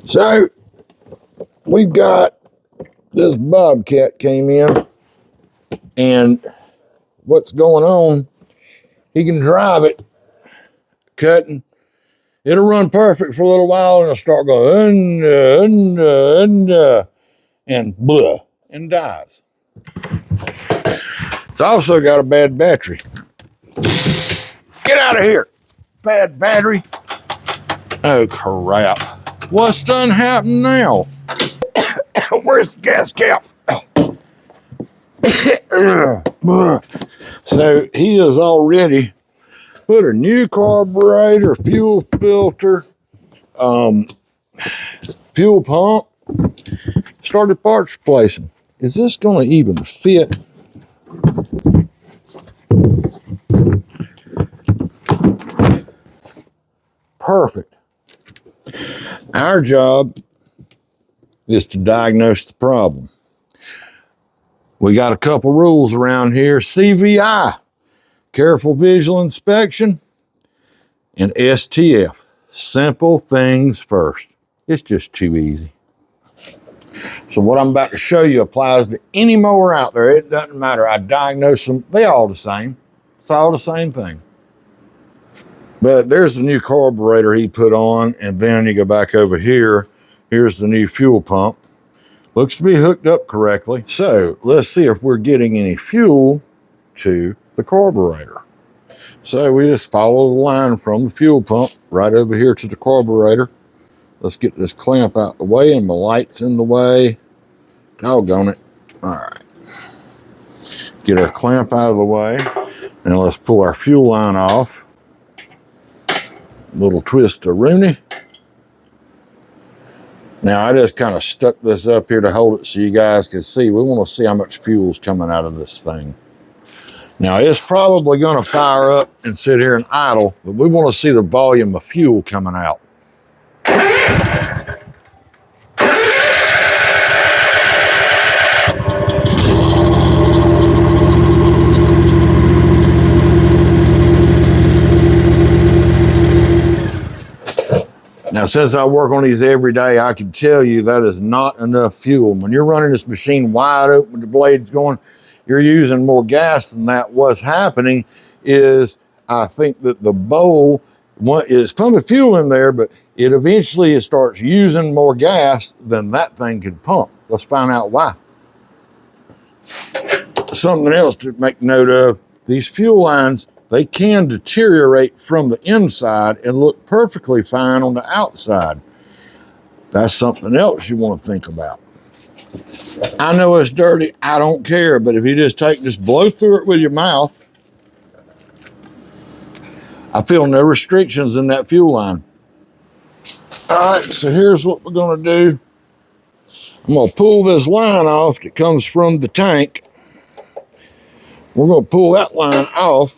So we've got this Bobcat came in, and what's going on, he can drive it cutting. It'll run perfect for a little while, and it'll start going, and blah, and dies. It's also got a bad battery. Get out of here, bad battery. Oh, crap. What's done happened now? Where's the gas cap? So he has already put a new carburetor, fuel filter, fuel pump, started parts replacing. Is this going to even fit? Perfect. Our job is to diagnose the problem. We got a couple rules around here. CVI, careful visual inspection, and STF, simple things first. It's just too easy. So what I'm about to show you applies to any mower out there. It doesn't matter. I diagnose them. They're all the same. It's all the same thing. But there's the new carburetor he put on, and then you go back over here. Here's the new fuel pump. Looks to be hooked up correctly. So let's see if we're getting any fuel to the carburetor. So we just follow the line from the fuel pump right over here to the carburetor. Let's get this clamp out the way, and my light's in the way. Doggone it. All right. Get our clamp out of the way, and let's pull our fuel line off. Little twist of Rooney. Now I just kind of stuck this up here to hold it so you guys can see. We want to see how much fuel's coming out of this thing. Now it's probably going to fire up and sit here and idle, but we want to see the volume of fuel coming out. Now, since I work on these every day, I can tell you that is not enough fuel. When you're running this machine wide open with the blades going, you're using more gas than that. What's happening is, I think that the bowl is pumping fuel in there, but it starts using more gas than that thing could pump. Let's find out why. Something else to make note of, these fuel lines, they can deteriorate from the inside and look perfectly fine on the outside. That's something else you want to think about. I know it's dirty, I don't care, but if you just blow through it with your mouth, I feel no restrictions in that fuel line. All right, so here's what we're gonna do. I'm gonna pull this line off that comes from the tank. We're gonna pull that line off,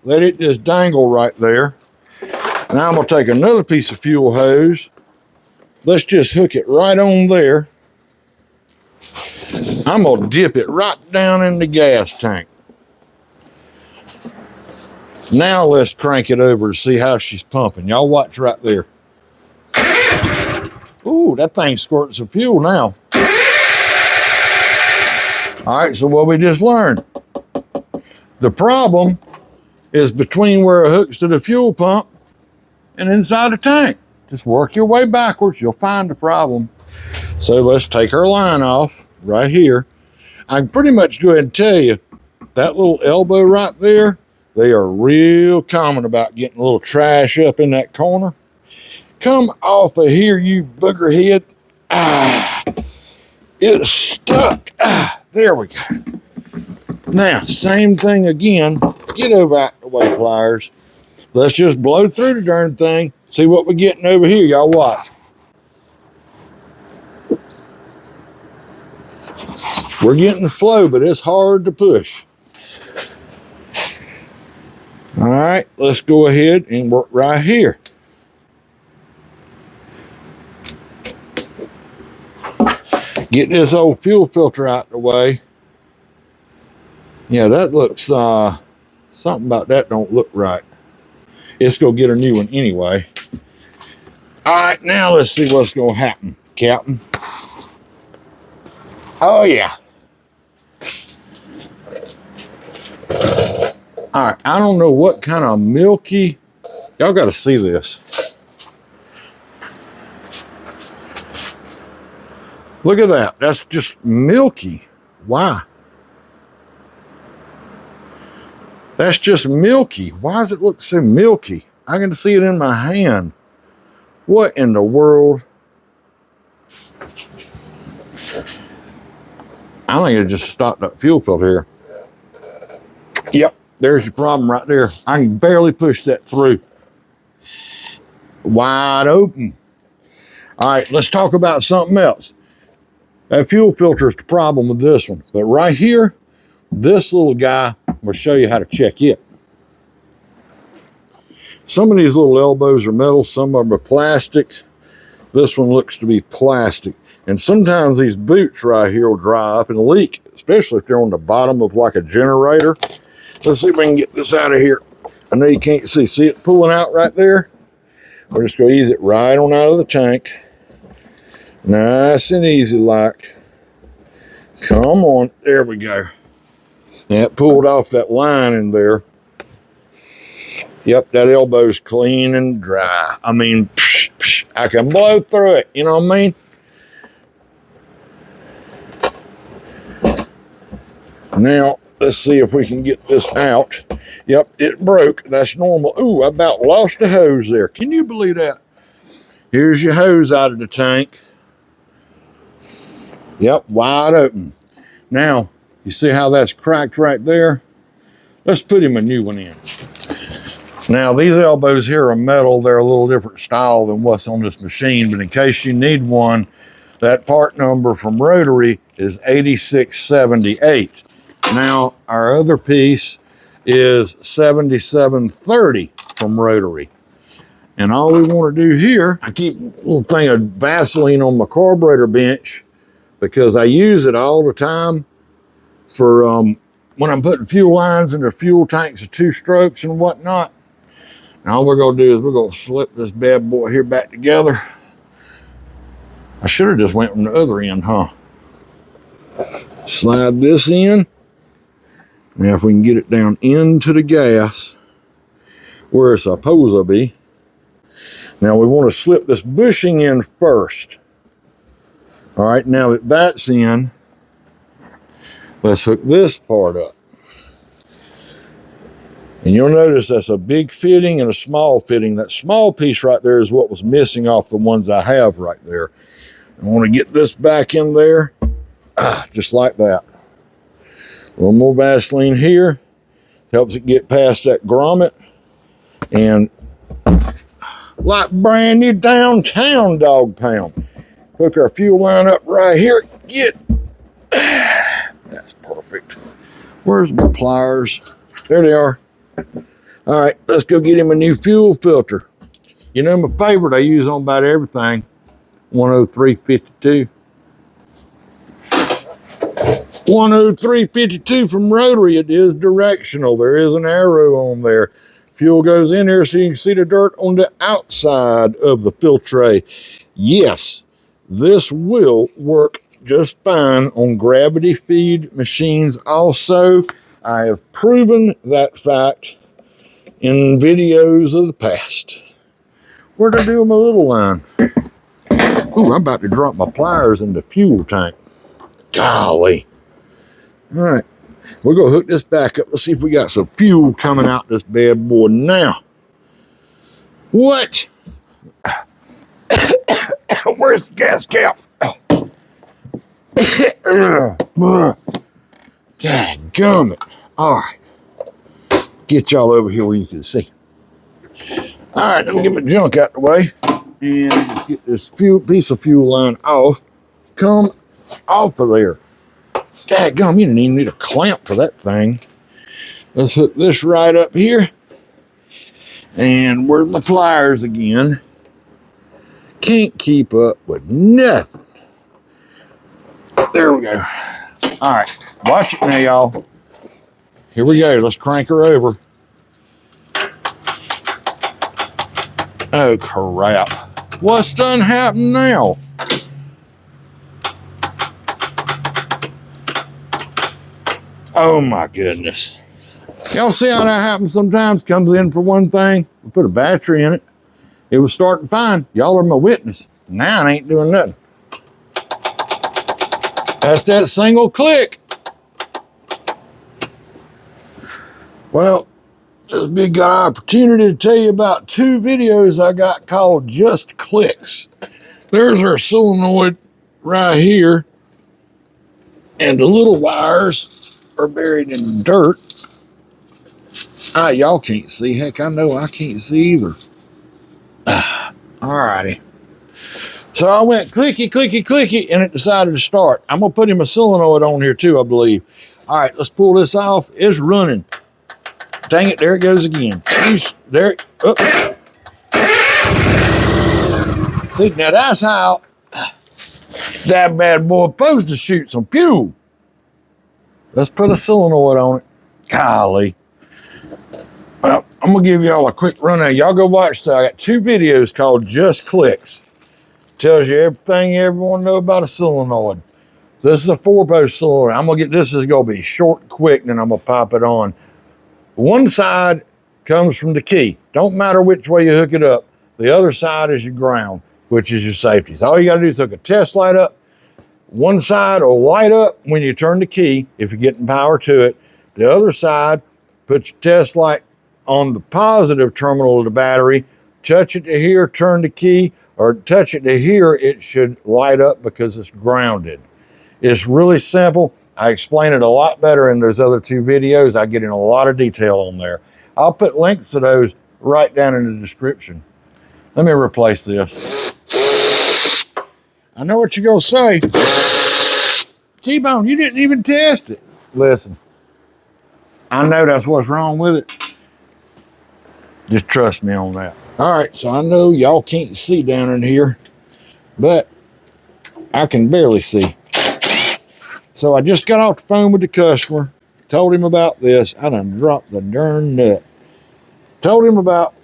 let it just dangle right there. Now I'm gonna take another piece of fuel hose. Let's just hook it right on there. I'm gonna dip it right down in the gas tank. Now let's crank it over to see how she's pumping. Y'all watch right there. Ooh, that thing squirts some fuel now. All right, so what we just learned. The problem is between where it hooks to the fuel pump and inside the tank. Just work your way backwards, you'll find the problem. So let's take our line off right here. I can pretty much go ahead and tell you, that little elbow right there, they are real common about getting a little trash up in that corner. Come off of here, you booger head. It's stuck. There we go. Now, same thing again. Get over out the way, pliers. Let's just blow through the darn thing. See what we're getting over here. Y'all watch. We're getting the flow, but it's hard to push. All right, let's go ahead and work right here. Get this old fuel filter out the way. Yeah, that looks, something about that don't look right. It's gonna get a new one anyway. All right, now let's see what's gonna happen, Captain. Oh yeah. All right, I don't know what kind of milky, y'all gotta see this. Look at that, that's just milky. Why? That's just milky. Why does it look so milky? I can see it in my hand. What in the world? I think it just stopped that fuel filter here. Yep, there's your problem right there. I can barely push that through. Wide open. All right, let's talk about something else. That fuel filter is the problem with this one. But right here, this little guy will show you how to check it. Some of these little elbows are metal, some of them are plastic. This one looks to be plastic. And sometimes these boots right here will dry up and leak, especially if they're on the bottom of like a generator. Let's see if we can get this out of here. I know you can't see it pulling out right there. We're just gonna ease it right on out of the tank. Nice and easy like. Come on, there we go. That pulled off that line in there. Yep, that elbow's clean and dry. I mean, I can blow through it, you know what I mean? Now, let's see if we can get this out. Yep, it broke. That's normal. Ooh, I about lost the hose there. Can you believe that? Here's your hose out of the tank. Yep, wide open. Now, you see how that's cracked right there? Let's put him a new one in. Now, these elbows here are metal. They're a little different style than what's on this machine, but in case you need one, that part number from Rotary is 8678. Now, our other piece is 7730 from Rotary. And all we want to do here, I keep a little thing of Vaseline on my carburetor bench because I use it all the time for when I'm putting fuel lines in the fuel tanks of 2 strokes and whatnot. Now all we're gonna do is we're gonna slip this bad boy here back together. I should have just went from the other end, huh? Slide this in. Now if we can get it down into the gas where it's supposed to be. Now we want to slip this bushing in first. All right, now that that's in, let's hook this part up. And you'll notice that's a big fitting and a small fitting. That small piece right there is what was missing off the ones I have right there. I want to get this back in there, just like that. A little more Vaseline here. Helps it get past that grommet. And like brand new downtown dog pound. Hook our fuel line up right here. Get. That's perfect. Where's my pliers? There they are. All right, let's go get him a new fuel filter. You know my favorite I use on about everything, 10352. 10352 from Rotary. It is directional. There is an arrow on there. Fuel goes in here so you can see the dirt on the outside of the filtre. Yes, this will work just fine on gravity feed machines also. I have proven that fact in videos of the past. Where'd I do my little line? Ooh, I'm about to drop my pliers in the fuel tank. Golly. All right, we're gonna hook this back up. Let's see if we got some fuel coming out this bad boy now. What? Where's the gas cap? Dadgummit. All right. Get y'all over here where you can see. All right, let me get my junk out the way and just get this piece of fuel line off. Come off of there. Dadgum, you didn't even need a clamp for that thing. Let's hook this right up here. And where's my pliers again? Can't keep up with nothing. There we go. All right, watch it now, y'all. Here we go. Let's crank her over. Oh, crap. What's done happened now? Oh my goodness. Y'all see how that happens sometimes? Comes in for one thing, we put a battery in it. It was starting fine. Y'all are my witness. Now it ain't doing nothing. That's that single click. Well, this would be a good opportunity to tell you about 2 videos I got called Just Clicks. There's our solenoid right here, and the little wires are buried in dirt. Y'all can't see. Heck, I know I can't see either. Alrighty. So I went clicky, clicky, clicky, and it decided to start. I'm going to put him a solenoid on here too, I believe. All right, let's pull this off. It's running. Dang it, there it goes again. There. Oh. See, now that's how that bad boy supposed to shoot some fuel. Let's put a solenoid on it. Golly. Well, I'm going to give y'all a quick rundown. Y'all go watch that. I got 2 videos called Just Clicks. Tells you everything you ever want to know about a solenoid. This is a 4-post solenoid. I'm going to get this is going to be short and quick, and then I'm going to pop it on. One side comes from the key. Don't matter which way you hook it up. The other side is your ground, which is your safeties. All you got to do is hook a test light up. One side will light up when you turn the key, if you're getting power to it. The other side, put your test light on the positive terminal of the battery. Touch it to here, turn the key, or touch it to here, it should light up because it's grounded. It's really simple. I explain it a lot better in those other 2 videos. I get in a lot of detail on there. I'll put links to those right down in the description. Let me replace this. I know what you're going to say. T-Bone, you didn't even test it. Listen, I know that's what's wrong with it. Just trust me on that. All right, so I know y'all can't see down in here, but I can barely see. So I just got off the phone with the customer, told him about this. I done dropped the darn nut. Told him about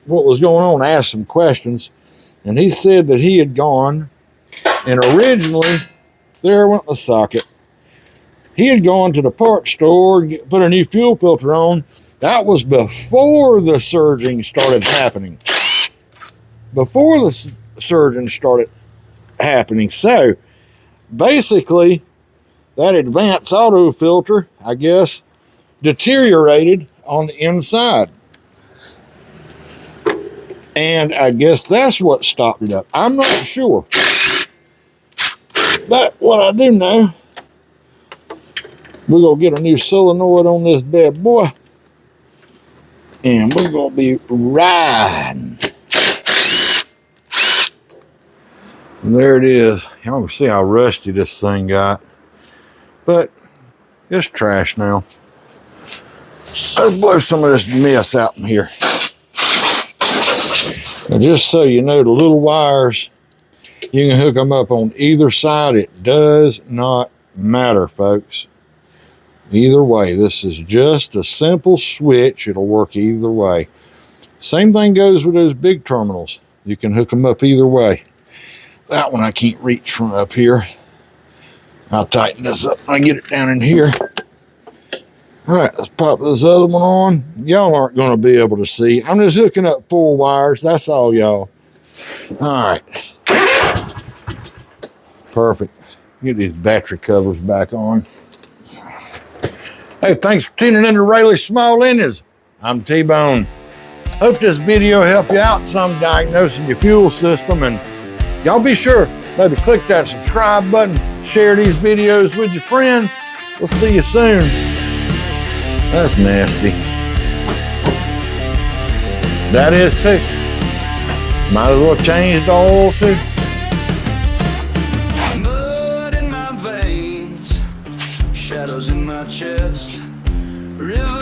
what was going on, asked some questions, and he said that he had gone, and originally, there went the socket. He had gone to the parts store and put a new fuel filter on. That was before the surging started happening. Before the surging started happening. So, basically, that advanced auto filter, I guess, deteriorated on the inside. And I guess that's what stopped it up. I'm not sure. But what I do know, we're going to get a new solenoid on this bad boy. And we're going to be riding. And there it is. Y'all can see how rusty this thing got. But it's trash now. Let's blow some of this mess out in here. And just so you know, the little wires, you can hook them up on either side. It does not matter, folks. Either way, this is just a simple switch. It'll work either way. Same thing goes with those big terminals. You can hook them up either way. That one I can't reach from up here. I'll tighten this up when I get it down in here. All right, let's pop this other one on. Y'all aren't going to be able to see. I'm just hooking up 4 wires. That's all, y'all. All right. Perfect. Get these battery covers back on. Hey, thanks for tuning in to Raley Small Engines. I'm T-Bone. Hope this video helped you out some diagnosing your fuel system. And y'all be sure, maybe click that subscribe button, share these videos with your friends. We'll see you soon. That's nasty. That is too. Might as well change the oil too. Mud in my veins, shadows in my chest, river